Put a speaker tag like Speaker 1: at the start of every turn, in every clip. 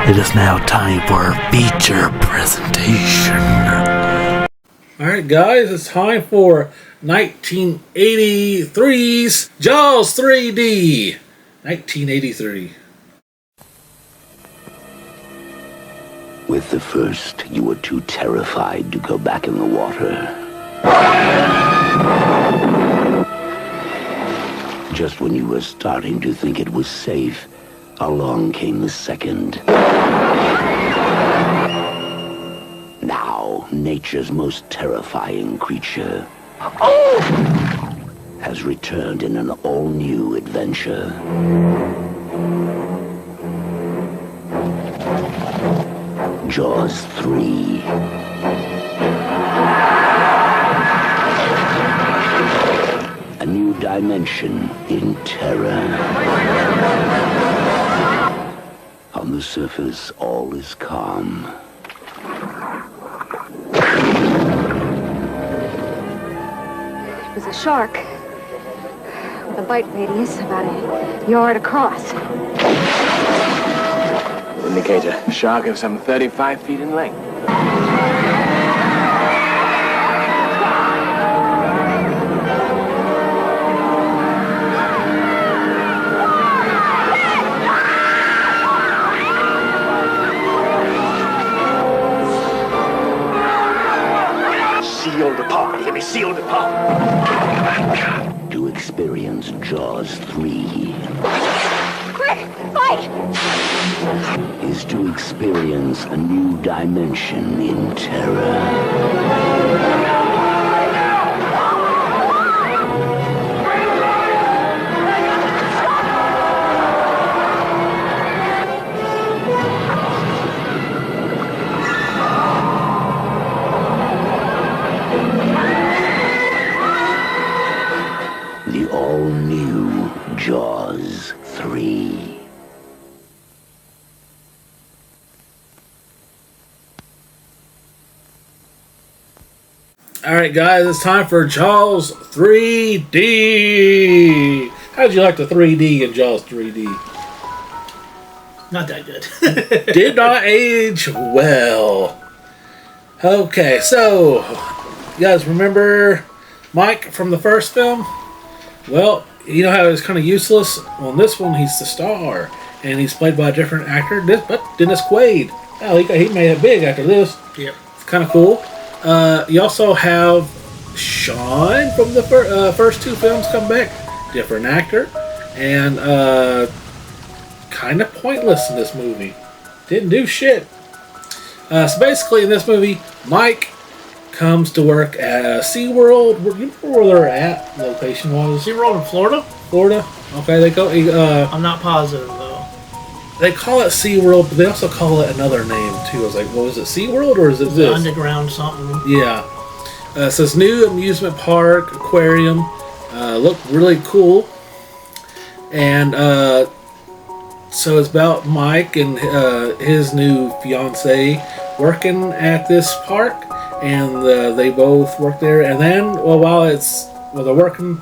Speaker 1: It is now time for our feature presentation. Alright guys, it's time for 1983's Jaws 3D. 1983.
Speaker 2: With the first, you were too terrified to go back in the water. Just when you were starting to think it was safe, along came the second. Now, nature's most terrifying creature has returned in an all-new adventure. Jaws 3. A new dimension in terror. On the surface, all is calm.
Speaker 3: It was a shark with a bite radius about a yard across.
Speaker 4: Indicator, a shark of some 35 feet in length.
Speaker 2: Sealed apart. Hear me? Sealed apart. To experience Jaws 3.
Speaker 3: Quick, fight!
Speaker 2: Is to experience a new dimension in terror. The all-new Jaws 3.
Speaker 1: Alright guys, it's time for Jaws 3D. How'd you like the 3D in Jaws 3D?
Speaker 5: Not that good.
Speaker 1: Did not age well. Okay, so you guys remember Mike from the first film? Well, you know how he was kind of useless? Well, in this one, he's the star. And he's played by a different actor, but Dennis Quaid. Oh, he made it big after this.
Speaker 5: Yep.
Speaker 1: It's kind of cool. You also have Sean from the first two films come back. Different actor. And kind of pointless in this movie. Didn't do shit. So basically in this movie, Mike comes to work at SeaWorld. You know where they're at, location was?
Speaker 5: SeaWorld in Florida?
Speaker 1: Florida? Okay, they go.
Speaker 5: I'm not positive though.
Speaker 1: They call it SeaWorld, but they also call it another name too. I was like, well, is it SeaWorld or is it this?
Speaker 5: Underground something.
Speaker 1: Yeah. It says new amusement park, aquarium. Looked really cool. And so it's about Mike and his new fiance working at this park. And they both work there. And then, while they're working,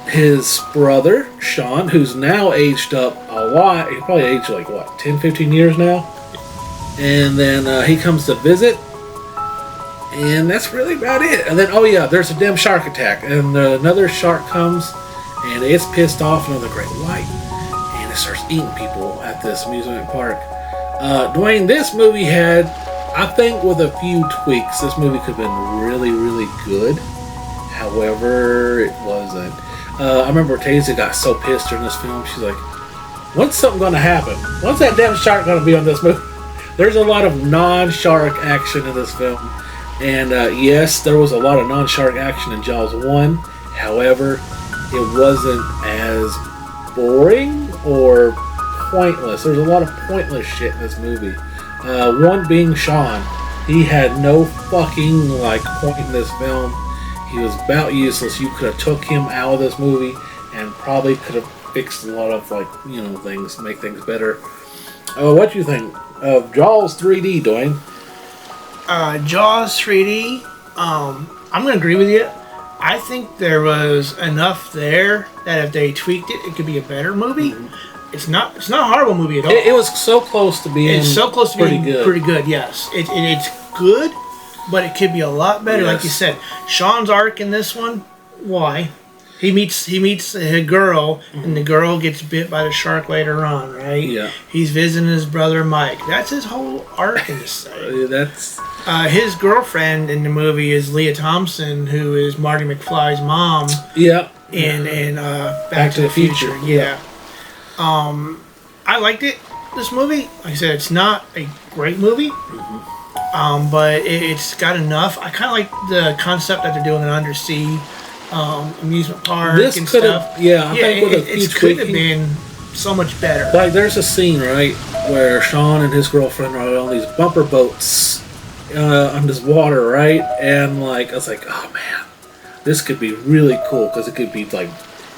Speaker 1: his brother, Sean, who's now aged up a lot. He probably aged like, 10, 15 years now? And then he comes to visit. And that's really about it. And then, there's a damn shark attack. And another shark comes, and it's pissed off another great white. And it starts eating people at this amusement park. Dwayne, this movie had, I think with a few tweaks, this movie could have been really, really good. However, it wasn't. I remember Tasia got so pissed during this film. She's like, when's something going to happen? When's that damn shark going to be on this movie? There's a lot of non-shark action in this film. And yes, there was a lot of non-shark action in Jaws 1. However, it wasn't as boring or pointless. There's a lot of pointless shit in this movie. One being Sean. He had no fucking point in this film. He was about useless. You could have took him out of this movie and probably could have fixed a lot of things, make things better. What do you think of Jaws 3D, Dwayne?
Speaker 5: Jaws 3D. I'm gonna agree with you. I think there was enough there that if they tweaked it, it could be a better movie. It's not a horrible movie at all.
Speaker 1: It was so close to being.
Speaker 5: It's so close to being
Speaker 1: good.
Speaker 5: pretty good. Yes, it's good, but it could be a lot better. Like you said, Sean's arc in this one. Why? He meets a girl, and the girl gets bit by the shark later on, right?
Speaker 1: Yeah.
Speaker 5: He's visiting his brother Mike. That's his whole arc in this thing.
Speaker 1: That's
Speaker 5: His girlfriend in the movie is Leah Thompson, who is Marty McFly's mom
Speaker 1: yeah.
Speaker 5: in Back to the Future. Yeah. I liked it. This movie, like I said, it's not a great movie, but it's got enough. I kind of like the concept that they're doing an undersea amusement park
Speaker 1: This
Speaker 5: and
Speaker 1: could
Speaker 5: stuff.
Speaker 1: have, yeah, I think with a few
Speaker 5: it could have
Speaker 1: tweaking-
Speaker 5: been so much better.
Speaker 1: Like, there's a scene, right, where Sean and his girlfriend are on these bumper boats on this water, right? And, like, I was like, oh, man, this could be really cool, because it could be, like,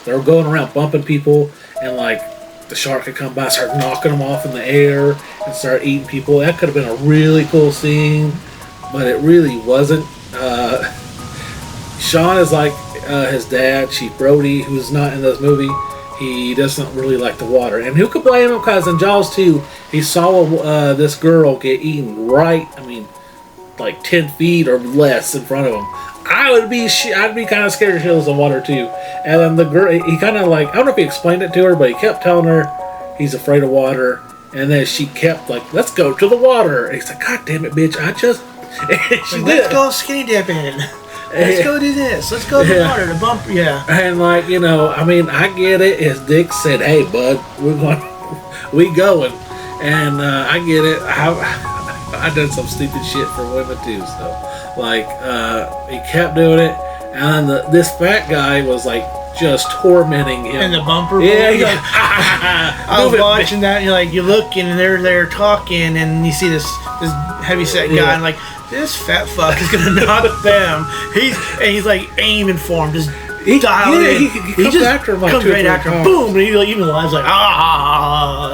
Speaker 1: they're going around bumping people, and, like, the shark could come by, start knocking them off in the air, and start eating people. That could have been a really cool scene, but it really wasn't. Sean is like his dad, Chief Brody, who's not in this movie. He doesn't really like the water. And who could blame him? Because in Jaws 2, he saw this girl get eaten right, like 10 feet or less in front of him. I'd be kind of scared shitless of water too. And then the girl, he kind of like, I don't know if he explained it to her, but he kept telling her he's afraid of water. And then she kept like, let's go to the water. And he's like, God damn it, bitch, I just... And she
Speaker 5: Let's
Speaker 1: did.
Speaker 5: go skinny dipping. Let's go do this. Let's go to the water to bump. Yeah.
Speaker 1: And like, I get it. His dick said, "Hey, bud, we going," and I get it. I done some stupid shit for women too. So, like, he kept doing it, and this fat guy was like just tormenting him.
Speaker 5: And the bumper.
Speaker 1: Yeah,
Speaker 5: boy,
Speaker 1: yeah.
Speaker 5: like, I was watching that, and you're looking, and they're there talking, and you see this heavyset guy,
Speaker 1: Yeah.
Speaker 5: and like, this fat fuck is gonna knock them. He's like aiming for him, just dialed in.
Speaker 1: He comes
Speaker 5: just
Speaker 1: after him like
Speaker 5: comes
Speaker 1: 2 or
Speaker 5: right
Speaker 1: 3
Speaker 5: after him,
Speaker 1: times.
Speaker 5: boom, and he like, even lives like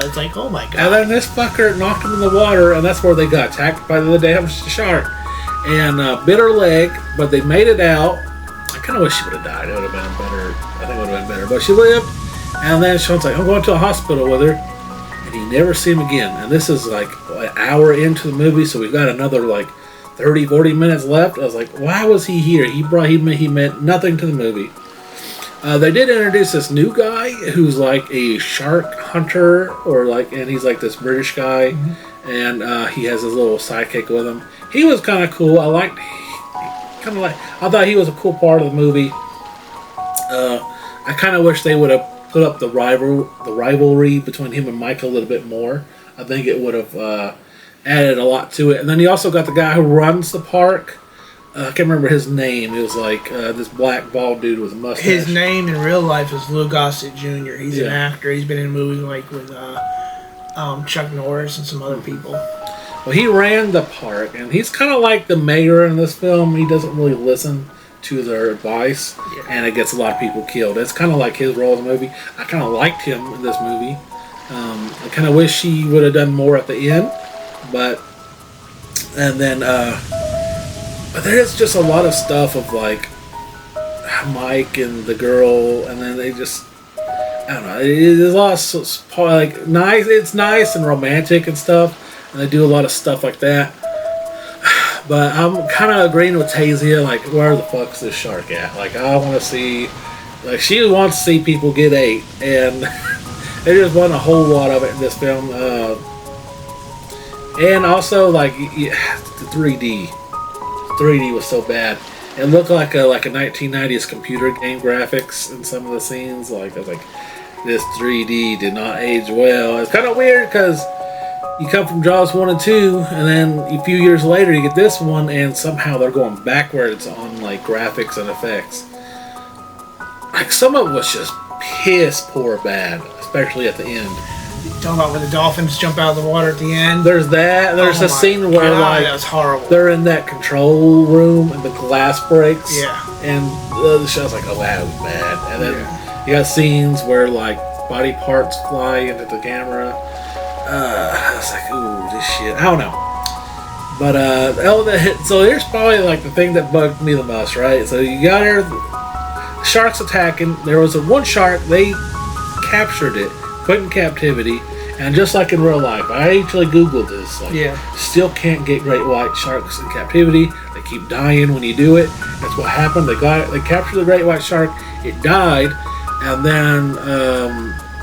Speaker 5: It's like, oh my god.
Speaker 1: And then this fucker knocked him in the water, and that's where they got attacked by the damn shark. And bit her leg, but they made it out. I kind of wish she would have died. It would have been better. I think it would have been better. But she lived. And then Sean's like, I'm going to a hospital with her. And he never see him again. And this is like an hour into the movie, so we've got another like 30, 40 minutes left. I was like, why was he here? He meant nothing to the movie. They did introduce this new guy who's like a shark hunter, and he's like this British guy, and he has his little sidekick with him. He was kind of cool. I thought he was a cool part of the movie. I kind of wish they would have put up the rivalry between him and Mike a little bit more. I think it would have added a lot to it. And then you also got the guy who runs the park. I can't remember his name. It was like this black bald dude with a mustache.
Speaker 5: His name in real life is Lou Gossett Jr. He's an
Speaker 1: Yeah.
Speaker 5: actor. He's been in movies like with Chuck Norris and some other people.
Speaker 1: Well, he ran the park, and he's kind of like the mayor in this film. He doesn't really listen to their advice, and it gets a lot of people killed. It's kind of like his role in the movie. I kind of liked him in this movie. I kind of wish he would have done more at the end, but there's just a lot of stuff of like Mike and the girl, and then they just, I don't know. There's a lot of like nice. It's nice and romantic and stuff, and they do a lot of stuff like that. But I'm kind of agreeing with Tazia. Like, where the fuck's this shark at? Like, I want to see. Like, she wants to see people get ate, and they just want a whole lot of it in this film. And also, like, the 3D. 3D was so bad. It looked like a 1990s computer game graphics in some of the scenes. Like, I was like, this 3D did not age well. It's kind of weird because you come from Jaws 1 and 2, and then a few years later you get this one, and somehow they're going backwards on like graphics and effects. Like, some of it was just piss poor bad, especially at the end.
Speaker 5: Talking about when the dolphins jump out of the water at the end.
Speaker 1: There's that. There's
Speaker 5: Oh
Speaker 1: a
Speaker 5: my
Speaker 1: scene where
Speaker 5: God,
Speaker 1: like
Speaker 5: that was horrible.
Speaker 1: they're in that control room and the glass breaks.
Speaker 5: Yeah.
Speaker 1: And the show's like, oh, that was bad. And then you got scenes where like body parts fly into the camera. I was like, ooh, this shit. I don't know. But so here's probably like the thing that bugged me the most, right? So you got her, sharks attacking. There was one shark. They captured it, put in captivity, and just like in real life, I actually Googled this. Like, still can't get great white sharks in captivity. They keep dying when you do it. That's what happened. They captured the great white shark. It died, and then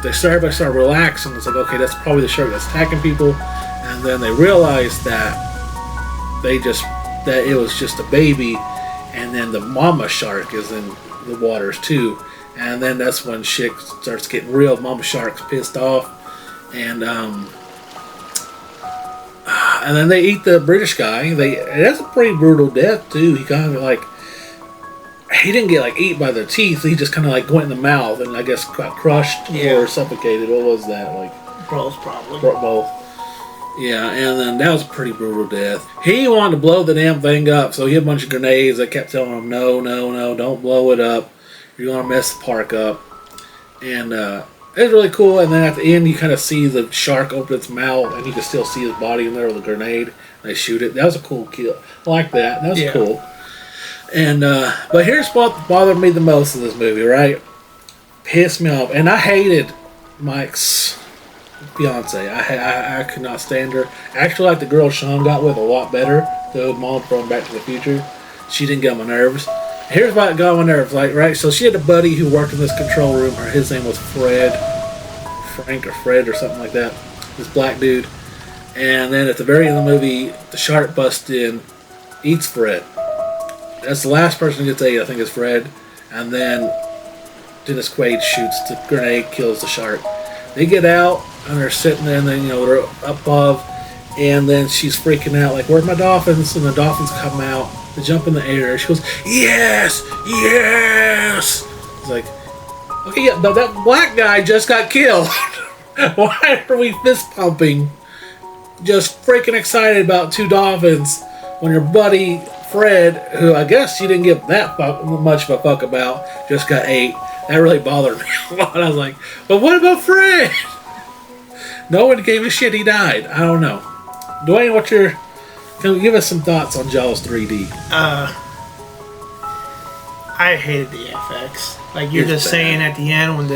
Speaker 1: they started relaxing. It's like, okay, that's probably the shark that's attacking people. And then they realized that it was just a baby, and then the mama shark is in the waters too. And then that's when shit starts getting real. Mama shark's pissed off, and then they eat the British guy. That's a pretty brutal death too. He kind of like, he didn't get like eaten by the teeth. He just kind of like went in the mouth and I guess got crushed or suffocated. What was that like?
Speaker 5: Both probably.
Speaker 1: Both. Yeah, and then that was a pretty brutal death. He wanted to blow the damn thing up, so he had a bunch of grenades. I kept telling him, no, don't blow it up. You're going to mess the park up. And it was really cool. And then at the end, you kind of see the shark open its mouth, and you can still see his body in there with a grenade. They shoot it. That was a cool kill. I like that. That was cool. And but here's what bothered me the most in this movie, right? Pissed me off. And I hated Mike's fiance. I could not stand her. I actually like the girl Sean got with a lot better. The mom from Back to the Future. She didn't get on my nerves. Here's why it got on my nerves, like, right? So she had a buddy who worked in this control room. His name was Frank or Fred or something like that. This black dude. And then at the very end of the movie, the shark busts in, eats Fred. That's the last person who gets ate, I think, is Fred. And then Dennis Quaid shoots the grenade, kills the shark. They get out, and they're sitting there, and then, they're up above, and then she's freaking out, like, where's my dolphins? And the dolphins come out, they jump in the air. She goes, yes! It's like, okay, yeah, but that black guy just got killed. Why are we fist pumping? Just freaking excited about two dolphins when your buddy Fred, who I guess you didn't give that much of a fuck about, just got ate. That really bothered me a lot. I was like, but what about Fred? No one gave a shit. He died. I don't know. Dwayne, can you give us some thoughts on Jaws 3D?
Speaker 5: I hated the FX. Like you're just saying at the end when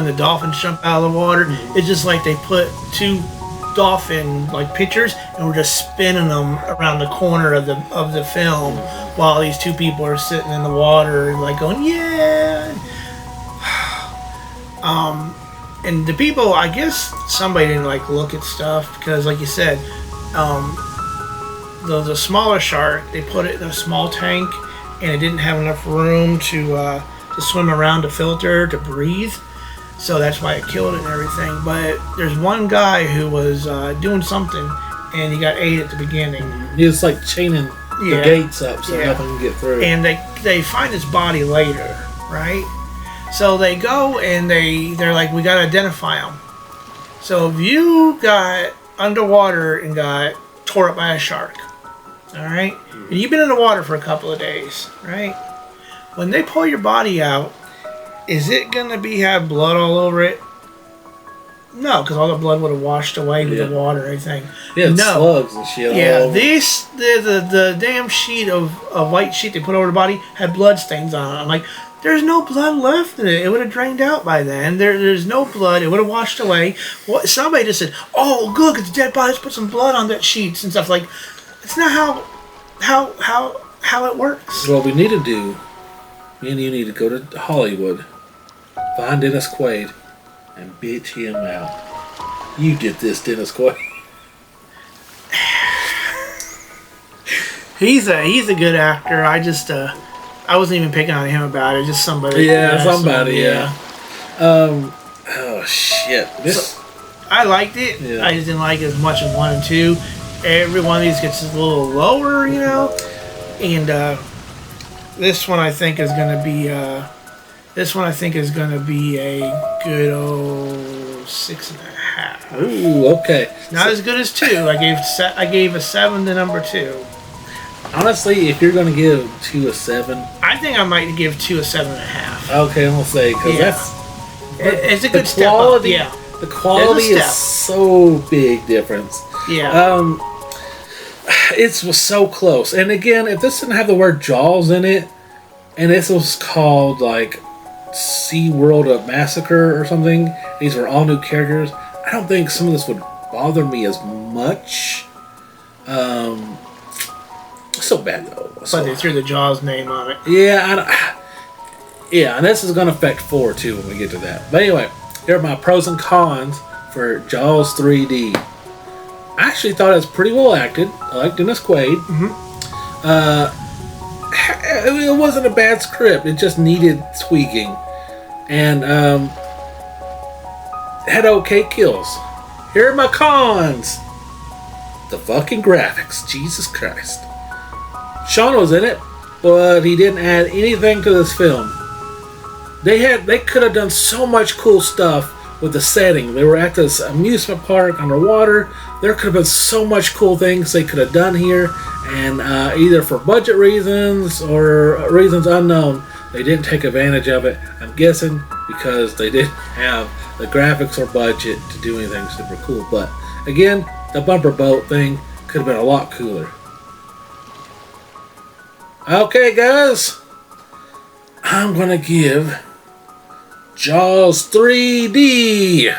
Speaker 5: the dolphins jump out of the water, it's just like they put two dolphin like pictures and we're just spinning them around the corner of the film while these two people are sitting in the water and like going and the people, I guess somebody didn't like look at stuff because like you said, the smaller shark, they put it in a small tank and it didn't have enough room to swim around to filter to breathe. So that's why it killed it and everything. But there's one guy who was doing something, and he got ate at the beginning.
Speaker 1: He was like chaining the gates up so nothing can get through.
Speaker 5: And they find his body later, right? So they go and they're like, we gotta identify him. So if you got underwater and got tore up by a shark, all right, and you've been in the water for a couple of days, right? When they pull your body out, is it going to have blood all over it? No, because all the blood would have washed away with the water and everything.
Speaker 1: Yeah, slugs and shit all over.
Speaker 5: The damn sheet of white sheet they put over the body had blood stains on it. I'm like, there's no blood left in it. It would have drained out by then. There's no blood. It would have washed away. Somebody just said, oh, good, it's a dead body. Let's put some blood on that sheet and stuff. Like, it's not how it works.
Speaker 1: What we need to do, me and you need to go to Hollywood, find Dennis Quaid, and bitch him out. You did this, Dennis Quaid.
Speaker 5: He's a good actor. I wasn't even picking on him about it. Just somebody.
Speaker 1: Yeah, somebody. Oh shit.
Speaker 5: I liked it. Yeah. I just didn't like it as much as 1 and 2. Every one of these gets a little lower, and this one I think is going to be. This one I think is going to be a good old 6.5.
Speaker 1: Ooh, okay.
Speaker 5: Not as good as 2. I gave a 7 to number 2.
Speaker 1: Honestly, if you're going to give 2 a 7,
Speaker 5: I think I might give 2 a 7.5.
Speaker 1: Okay, I'm gonna say because
Speaker 5: it's a good step up. Yeah,
Speaker 1: the quality is so big difference.
Speaker 5: Yeah.
Speaker 1: it was so close. And again, if this didn't have the word Jaws in it, and this was called like SeaWorld of Massacre or something, these were all new characters, I don't think some of this would bother me as much. So bad though.
Speaker 5: But they threw the Jaws name on it.
Speaker 1: Yeah, and this is going to affect 4 too when we get to that. But anyway, here are my pros and cons for Jaws 3D. I actually thought it was pretty well acted. I like Dennis Quaid. It wasn't a bad script. It just needed tweaking, and had okay kills. Here are my cons. The fucking graphics. Jesus Christ. Sean was in it, but he didn't add anything to this film. They could have done so much cool stuff with the setting. They were at this amusement park underwater. There could have been so much cool things they could have done here, and either for budget reasons or reasons unknown, they didn't take advantage of it. I'm guessing because they didn't have the graphics or budget to do anything super cool. But again, the bumper boat thing could have been a lot cooler. Okay, guys, I'm gonna give Jaws 3D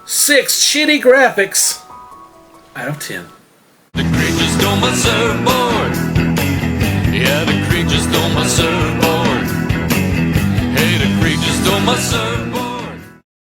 Speaker 1: 6 shitty graphics out of 10.
Speaker 6: The creatures stole my surfboard. Yeah, the creatures stole my surfboard. Hey, the creatures stole my surfboard.